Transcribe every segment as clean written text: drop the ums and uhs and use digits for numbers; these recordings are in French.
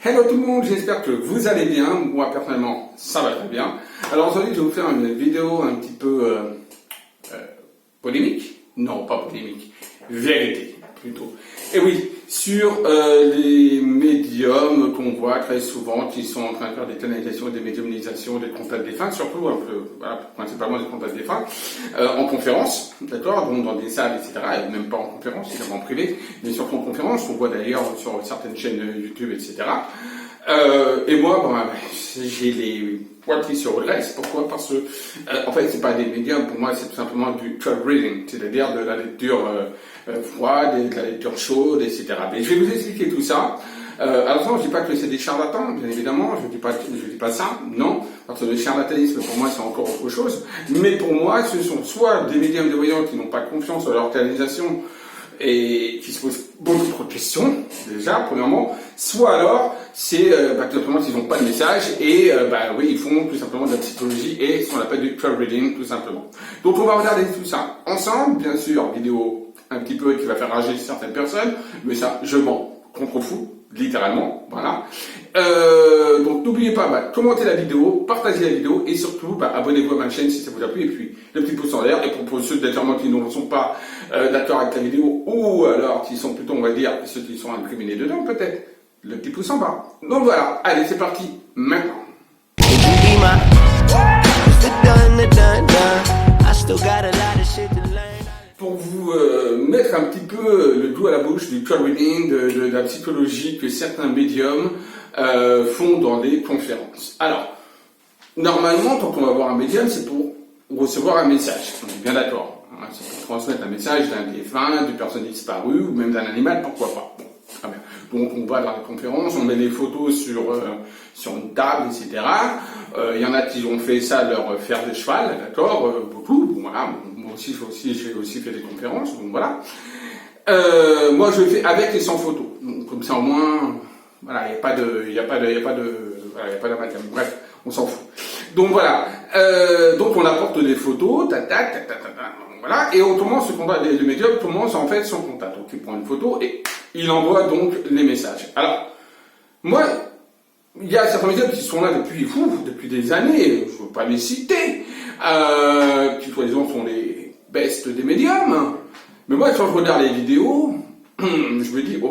Hello tout le monde, j'espère que vous allez bien. Moi personnellement, ça va très bien. Alors aujourd'hui, je vais vous faire une vidéo un petit peu polémique. Non, pas polémique. Vérité, plutôt. Et oui, sur les médiums qu'on voit très souvent qui sont en train de faire des canalisations, des médiumnisations, des contacts défunts, surtout un peu, voilà, principalement des contacts défunts, en conférence, d'accord, donc dans des salles, etc., et même pas en conférence, évidemment en privé, mais surtout en conférence, on voit d'ailleurs sur certaines chaînes YouTube, etc. Et moi, bon, j'ai les poitrines sur le reste. Pourquoi? Parce que, en fait, c'est pas des médiums. Pour moi, c'est tout simplement du trap reading, c'est-à-dire de la lecture froide, de la lecture chaude, etc. Mais je vais vous expliquer tout ça. Alors non, je dis pas que c'est des charlatans, bien évidemment. Je dis pas ça, non. Parce que le charlatanisme, pour moi, c'est encore autre chose. Mais pour moi, ce sont soit des médiums de voyants qui n'ont pas confiance en leur canalisation et qui se posent beaucoup trop de questions, déjà, premièrement, soit alors, c'est tout simplement qu'ils n'ont pas de message et oui, ils font tout simplement de la psychologie et ce qu'on appelle du trap reading, tout simplement. Donc on va regarder tout ça ensemble, bien sûr, vidéo un petit peu qui va faire rager certaines personnes, mais ça, je m'en contrefous, littéralement, voilà. Donc n'oubliez pas, commentez la vidéo, partagez la vidéo et surtout abonnez-vous à ma chaîne si ça vous a plu et puis le petit pouce en l'air. Et pour ceux dernièrement qui ne sont pas d'accord avec la vidéo ou alors qui sont plutôt, on va dire, ceux qui sont incriminés dedans peut-être, le petit pouce en bas. Donc voilà, allez c'est parti, maintenant. Pour vous mettre un petit peu le doigt à la bouche du trap reading, de la psychologie que certains médiums font dans des conférences. Alors, normalement, quand on va voir un médium, c'est pour recevoir un message. On est bien d'accord. Hein, c'est pour transmettre un message d'un défunt, d'une personne disparue, ou même d'un animal, pourquoi pas. Bon, très bien. Donc on va dans les conférences, on met des photos sur une table, etc. Il y en a qui ont fait ça leur fer de cheval, d'accord, beaucoup. Bon, voilà, moi aussi, j'ai aussi fait des conférences, donc voilà. Moi je le fais avec et sans photo. Donc, comme ça au moins, voilà, il n'y a pas d'amalgame. Bref, on s'en fout. Donc voilà. Donc on apporte des photos, voilà, et on commence le médium commence en fait son contact. Donc il prend une photo et il envoie donc les messages. Alors, moi, il y a certains médiums qui sont là depuis des années, je ne veux pas les citer, qui soi-disant sont les bestes des médiums. Mais moi, quand je regarde les vidéos, je me dis,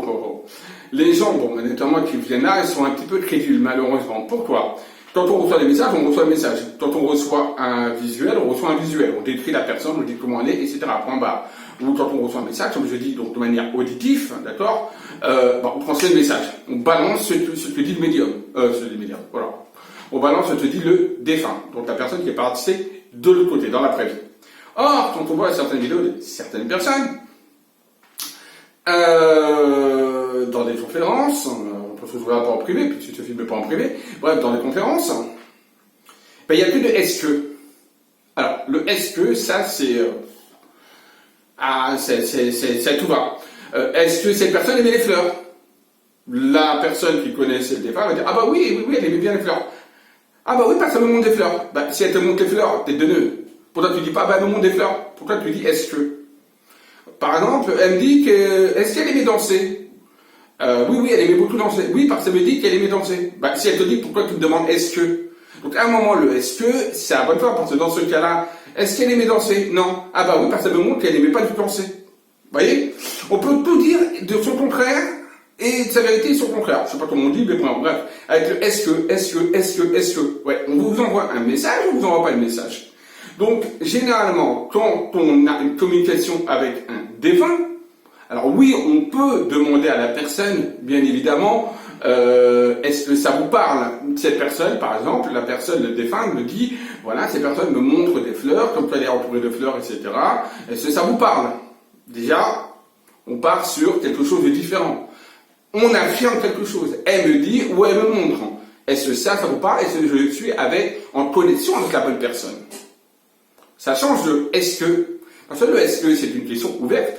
les gens, notamment qui viennent là, ils sont un petit peu crédules, malheureusement. Pourquoi? Quand on reçoit des messages, on reçoit un message. Quand on reçoit un visuel, on reçoit un visuel. On décrit la personne, on dit comment elle est, etc. Point barre. Ou quand on reçoit un message, comme je dis, donc de manière auditive, d'accord, on transmet le message. On balance ce que dit le médium. Voilà. On balance ce que dit le défunt. Donc la personne qui est partie de l'autre côté, dans la vraie vie. Or, quand on voit certaines vidéos de certaines personnes, dans des conférences, on peut se voir pas en privé, puisque tu ne filmes pas en privé, bref, dans les conférences, il n'y a plus de est-ce que. Alors, le est-ce que, ça c'est tout va. Est-ce que cette personne aimait les fleurs? La personne qui connaissait le défunt va dire, ah bah oui, elle aimait bien les fleurs. Ah bah oui, parce qu'elle me montre des fleurs. Si elle te montre des fleurs, t'es de nœud. Pourquoi tu dis pas, me montre des fleurs? Pourquoi tu dis est-ce que? Par exemple, elle me dit que, est-ce qu'elle aimait danser? Oui, elle aimait beaucoup danser. Oui, parce qu'elle me dit qu'elle aimait danser. Si elle te dit, pourquoi tu me demandes est-ce que? Donc à un moment, le est-ce que, c'est à bonne fois, parce que dans ce cas-là, est-ce qu'elle aimait danser? Non. Ah bah oui, parce qu'elle me montre qu'elle n'aimait pas du tout danser. Vous voyez? On peut tout dire de son contraire et de sa vérité son contraire. Je sais pas comment on dit, mais bref. Avec le est-ce que. Ouais, on vous envoie un message ou on vous envoie pas le message. Donc, généralement, quand on a une communication avec un défunt, alors oui, on peut demander à la personne, bien évidemment, est-ce que ça vous parle? Cette personne, par exemple, la personne, le défunt, me dit, voilà, cette personne me montre des fleurs, comme elle est entourée de fleurs, etc. Est-ce que ça vous parle? Déjà, on part sur quelque chose de différent. On affirme quelque chose. Elle me dit ou elle me montre. Est-ce que ça vous parle? Est-ce que je suis en connexion avec la bonne personne? Ça change de est-ce que. Parce que le est-ce que, c'est une question ouverte.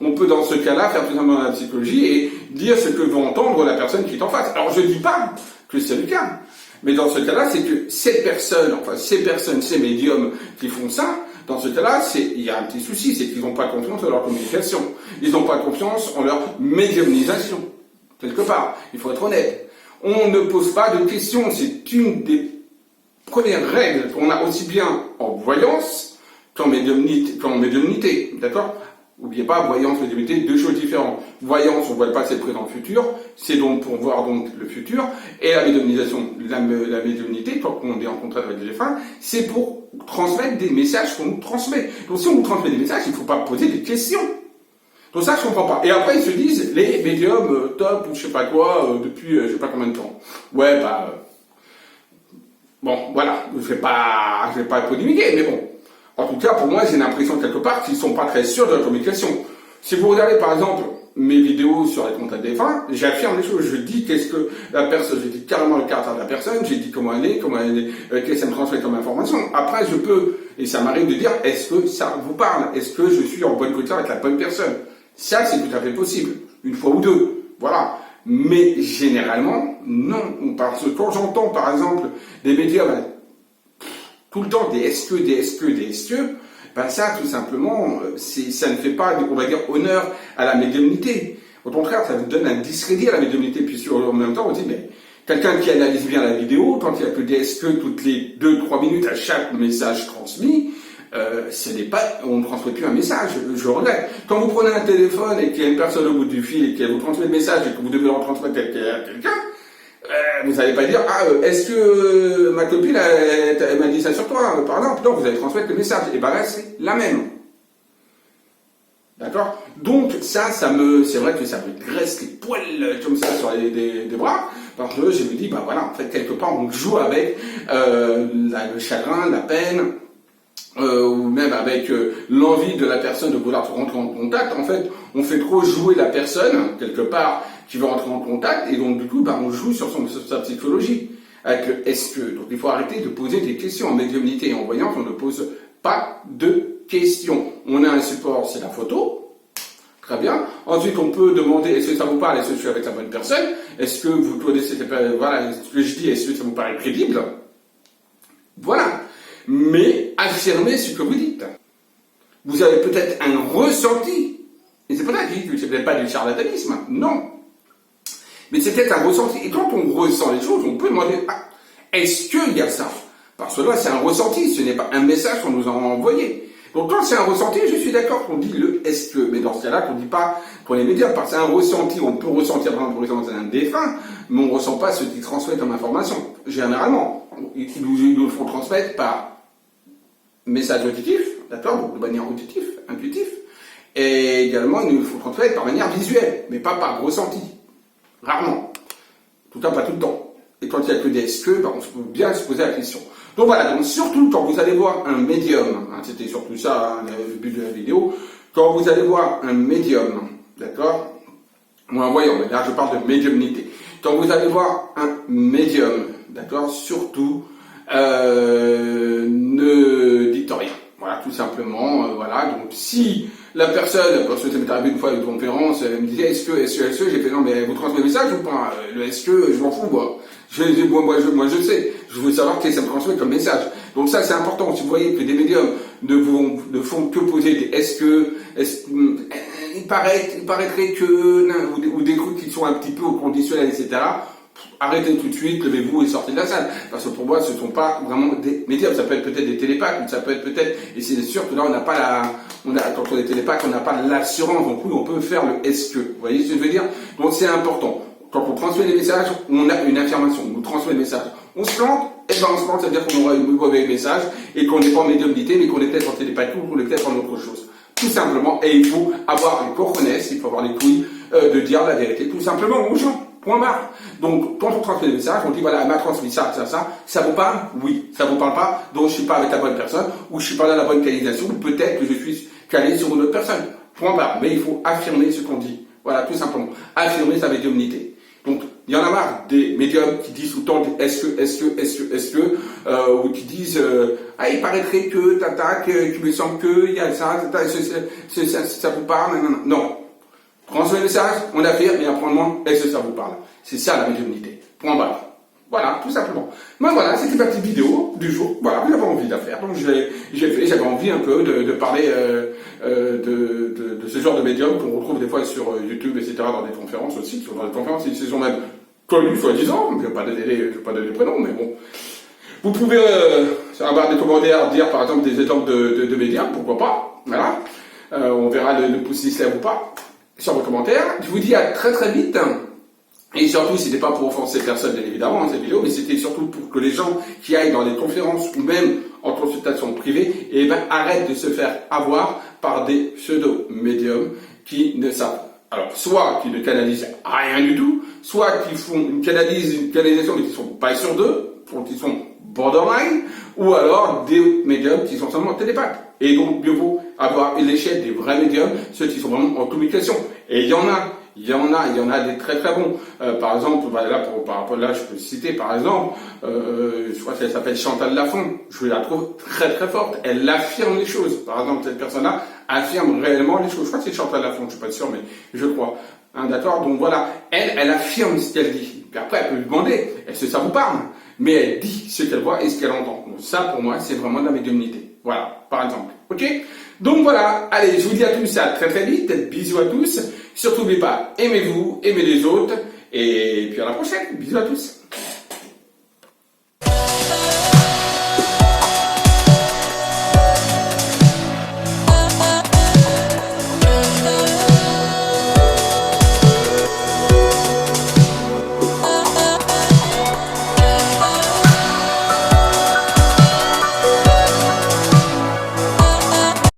On peut dans ce cas-là faire tout simplement dans la psychologie et dire ce que veut entendre la personne qui est en face. Alors je ne dis pas que c'est le cas, mais dans ce cas-là, c'est que ces personnes, ces médiums qui font ça, dans ce cas-là, il y a un petit souci, c'est qu'ils n'ont pas confiance en leur communication. Ils n'ont pas confiance en leur médiumnisation, quelque part. Il faut être honnête. On ne pose pas de questions. C'est une des premières règles qu'on a aussi bien en voyance qu'en médiumnité. D'accord? N'oubliez pas, voyance, médiumnité, deux choses différentes. Voyance, on voit le passé, le présent, le futur. C'est donc pour voir donc le futur. Et la médiumnisation, la médiumnité, quand on est en contact avec les défunts, c'est pour transmettre des messages qu'on nous transmet. Donc si on nous transmet des messages, il ne faut pas poser des questions. Donc ça, je comprends pas. Et après, ils se disent, les médiums top ou je sais pas quoi, depuis je sais pas combien de temps. Ouais, bon, voilà, je vais pas polémiquer, mais bon. En tout cas, pour moi, j'ai l'impression quelque part qu'ils sont pas très sûrs de la communication. Si vous regardez, par exemple, mes vidéos sur les contacts des fins, j'affirme les choses. Je dis qu'est-ce que la personne, je dis carrément le caractère de la personne, j'ai dit comment elle est, qu'est-ce qu'elle me transmet comme information. Après, je peux, et ça m'arrive de dire, est-ce que ça vous parle? Est-ce que je suis en bonne connexion avec la bonne personne? Ça, c'est tout à fait possible. Une fois ou deux. Voilà. Mais généralement, non. Parce que quand j'entends, par exemple, des médias, tout le temps des SQ, ben ça, tout simplement, ça ne fait pas, on va dire, honneur à la médiumnité. Au contraire, ça donne un discrédit à la médiumnité. Puis en même temps, on dit, mais quelqu'un qui analyse bien la vidéo, tant qu'il n'y a que des SQ toutes les 2-3 minutes à chaque message transmis, on ne transmet plus un message, je regrette. Quand vous prenez un téléphone et qu'il y a une personne au bout du fil et qu'elle vous transmet le message et que vous devez le retransmettre à quelqu'un, vous n'allez pas dire, est-ce que ma copine elle m'a dit ça sur toi, par exemple? Non, vous allez transmettre le message. Et ben là, c'est la même. D'accord? Donc ça c'est vrai que ça me graisse les poils comme ça sur des bras, parce que je me dis, ben voilà, en fait, quelque part, on joue avec le chagrin, la peine, ou même avec l'envie de la personne de vouloir rentrer en contact. En fait, on fait trop jouer la personne, quelque part, qui veut rentrer en contact, et donc du coup, on joue sur sa psychologie, avec le est-ce que. Donc il faut arrêter de poser des questions. En médiumnité et en voyance, on ne pose pas de questions. On a un support, c'est la photo, très bien. Ensuite, on peut demander, est-ce que ça vous parle, est-ce que je suis avec la bonne personne, est-ce que vous connaissez, voilà, ce que je dis, est-ce que ça vous paraît crédible? Voilà. Mais affirmez ce que vous dites. Vous avez peut-être un ressenti, et c'est peut-être que c'est peut-être pas du charlatanisme, non. Mais c'est peut-être un ressenti. Et quand on ressent les choses, on peut demander, est-ce qu'il y a ça? Parce que là, c'est un ressenti, ce n'est pas un message qu'on nous a envoyé. Donc quand c'est un ressenti, je suis d'accord qu'on dit le est-ce que, mais dans ce cas-là, qu'on ne dit pas pour les médias, parce que c'est un ressenti, on peut ressentir par exemple un défunt, mais on ne ressent pas ce qu'il transmet comme information. Généralement, ils nous le font transmettre par message auditif, d'accord, donc de manière intuitif, et également ils nous le font transmettre par manière visuelle, mais pas par ressenti. Rarement. Tout le temps, pas tout le temps. Et quand il n'y a que des SQ, on peut bien se poser la question. Donc voilà, donc surtout quand vous allez voir un médium, c'était surtout ça le but de la vidéo, quand vous allez voir un médium, d'accord, ou un voyant, mais là je parle de médiumnité, quand vous allez voir un médium, d'accord, surtout ne dites rien. Voilà, tout simplement, voilà, donc si la personne, parce que ça m'est arrivé une fois à une conférence, elle me disait est-ce que, j'ai fait non mais vous transmettez le message ou pas? Le est-ce que, je m'en fous moi. Moi je sais, je veux savoir qu'est-ce que ça me transmet comme message. Donc ça c'est important, si vous voyez que des médiums ne font que poser des il paraîtrait que, ou des trucs qui sont un petit peu au conditionnel, etc. Arrêtez tout de suite, levez-vous et sortez de la salle. Parce que pour moi, ce ne sont pas vraiment des médiums. Ça peut être peut-être des télépathes, ça peut être peut-être, et c'est sûr que là, on n'a pas quand on est télépathe, on n'a pas l'assurance, donc oui, on peut faire le est-ce que. Vous voyez ce que je veux dire? Donc c'est important. Quand on transmet des messages, on a une affirmation, on nous transmet des messages. On se plante, et ben on se plante, ça veut dire qu'on aura une mauvais message, et qu'on n'est pas en médiumnité, mais qu'on est peut-être en télépathie, ou qu'on est peut-être en autre chose. Tout simplement, et il faut avoir les cojones, il faut avoir les couilles de dire la vérité, tout simplement aux gens. Point barre. Donc, quand on transmet des messages, on dit voilà, elle m'a transmis ça, ça vous parle? Oui. Ça vous parle pas? Donc, je suis pas avec la bonne personne, ou je suis pas dans la bonne canalisation, ou peut-être que je suis calé sur une autre personne. Point barre. Mais il faut affirmer ce qu'on dit. Voilà, tout simplement. Affirmer sa médiumnité. Donc, il y en a marre des médiums qui disent tout le temps est-ce que, ou qui disent il paraîtrait que, qu'il me semble que, il y a ça, ça vous parle, non. Transmet le message, on affirme, et après on demande est-ce que ça vous parle? C'est ça la médiumnité. Point barre. Voilà, tout simplement. Moi voilà, c'était ma petite vidéo du jour. Voilà, j'avais envie de la faire. Donc j'avais envie un peu de parler de ce genre de médium qu'on retrouve des fois sur YouTube, etc. dans des conférences aussi, dans des conférences, ils se sont même connus, soi-disant, je ne vais pas donner les prénoms, mais bon. Vous pouvez avoir des commentaires, dire par exemple des exemples de médias, pourquoi pas, voilà. On verra le pouce si se lève ou pas sur vos commentaires. Je vous dis à très très vite. Et surtout, c'était pas pour offenser personne, bien évidemment, cette vidéo, mais c'était surtout pour que les gens qui aillent dans les conférences ou même en consultation privée, eh ben, arrêtent de se faire avoir par des pseudo-médiums qui ne savent. Alors, soit qui ne canalisent rien du tout, soit qui font une canalisation mais qui sont pas sûrs d'eux, qui sont borderline, ou alors des médiums qui sont seulement télépathes. Et donc, mieux vaut avoir l'échelle des vrais médiums, ceux qui sont vraiment en communication. Et il y en a des très très bons. Par exemple, là, je peux citer par exemple, je crois qu'elle s'appelle Chantal Lafont. Je la trouve très très forte. Elle affirme les choses. Par exemple, cette personne-là affirme réellement les choses. Je crois que c'est Chantal Lafont, je suis pas sûr, mais je crois. Hein, d'accord. Donc voilà, elle affirme ce qu'elle dit. Puis après, elle peut lui demander, est-ce que ça vous parle? Mais elle dit ce qu'elle voit et ce qu'elle entend. Donc ça, pour moi, c'est vraiment de la médiumnité. Voilà, par exemple. Ok? Donc voilà, allez, je vous dis à tous à très très vite. Bisous à tous. Surtout n'oubliez pas, aimez-vous, aimez les autres. Et puis à la prochaine. Bisous à tous.